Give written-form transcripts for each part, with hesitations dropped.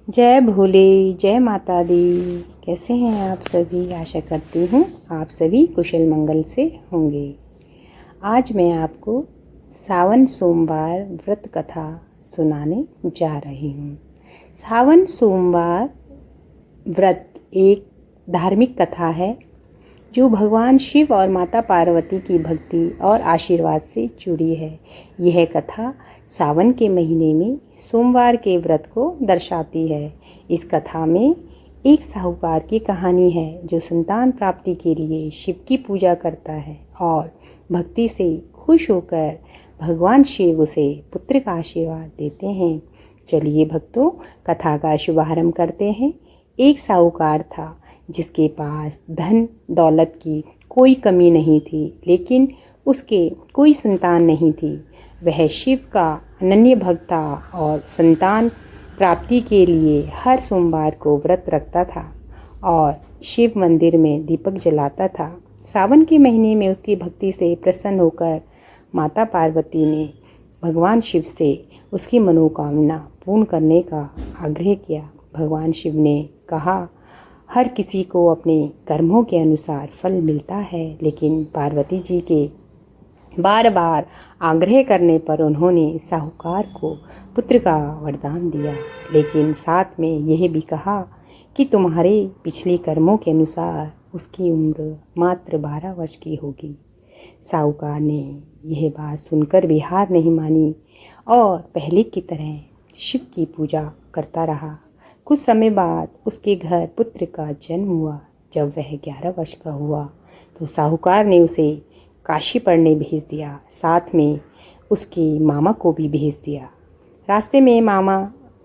जय भोले, जय माता दी। कैसे हैं आप सभी? आशा करती हूँ आप सभी कुशल मंगल से होंगे। आज मैं आपको सावन सोमवार व्रत कथा सुनाने जा रही हूँ। सावन सोमवार व्रत एक धार्मिक कथा है जो भगवान शिव और माता पार्वती की भक्ति और आशीर्वाद से जुड़ी है। यह कथा सावन के महीने में सोमवार के व्रत को दर्शाती है। इस कथा में एक साहूकार की कहानी है जो संतान प्राप्ति के लिए शिव की पूजा करता है और भक्ति से खुश होकर भगवान शिव उसे पुत्र का आशीर्वाद देते हैं। चलिए भक्तों, कथा का शुभारंभ करते हैं। एक साहूकार था जिसके पास धन दौलत की कोई कमी नहीं थी, लेकिन उसके कोई संतान नहीं थी। वह शिव का अनन्य भक्त था और संतान प्राप्ति के लिए हर सोमवार को व्रत रखता था और शिव मंदिर में दीपक जलाता था। सावन के महीने में उसकी भक्ति से प्रसन्न होकर माता पार्वती ने भगवान शिव से उसकी मनोकामना पूर्ण करने का आग्रह किया। भगवान शिव ने कहा, हर किसी को अपने कर्मों के अनुसार फल मिलता है, लेकिन पार्वती जी के बार बार आग्रह करने पर उन्होंने साहूकार को पुत्र का वरदान दिया, लेकिन साथ में यह भी कहा कि तुम्हारे पिछले कर्मों के अनुसार उसकी उम्र मात्र 12 वर्ष की होगी। साहूकार ने यह बात सुनकर भी हार नहीं मानी और पहले की तरह शिव की पूजा करता रहा। कुछ समय बाद उसके घर पुत्र का जन्म हुआ। जब वह 11 वर्ष का हुआ तो साहूकार ने उसे काशी पढ़ने भेज दिया। साथ में उसके मामा को भी भेज दिया। रास्ते में मामा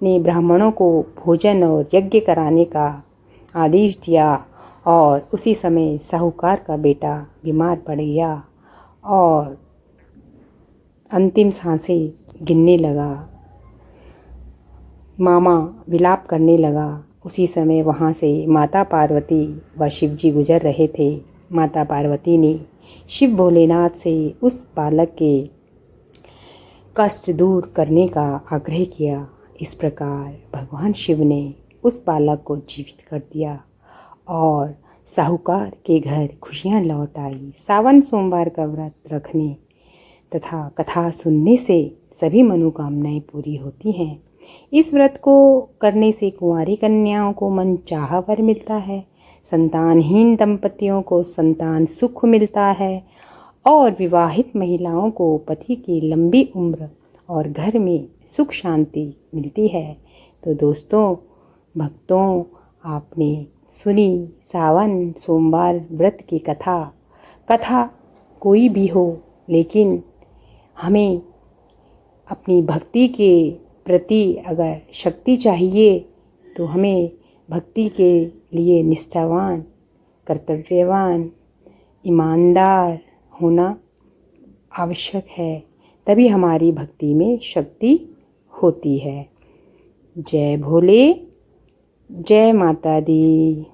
ने ब्राह्मणों को भोजन और यज्ञ कराने का आदेश दिया और उसी समय साहूकार का बेटा बीमार पड़ गया और अंतिम सांसें गिनने लगा। मामा विलाप करने लगा। उसी समय वहाँ से माता पार्वती व शिव जी गुजर रहे थे। माता पार्वती ने शिव भोलेनाथ से उस बालक के कष्ट दूर करने का आग्रह किया। इस प्रकार भगवान शिव ने उस बालक को जीवित कर दिया और साहूकार के घर खुशियाँ लौट आई। सावन सोमवार का व्रत रखने तथा कथा सुनने से सभी मनोकामनाएं पूरी होती हैं। इस व्रत को करने से कुंवारी कन्याओं को मनचाहा वर मिलता है, संतानहीन दंपतियों को संतान सुख मिलता है और विवाहित महिलाओं को पति की लंबी उम्र और घर में सुख शांति मिलती है। तो दोस्तों, भक्तों, आपने सुनी सावन सोमवार व्रत की कथा कोई भी हो, लेकिन हमें अपनी भक्ति के प्रति अगर शक्ति चाहिए तो हमें भक्ति के लिए निष्ठावान, कर्तव्यवान, ईमानदार होना आवश्यक है। तभी हमारी भक्ति में शक्ति होती है। जय भोले, जय माता दी।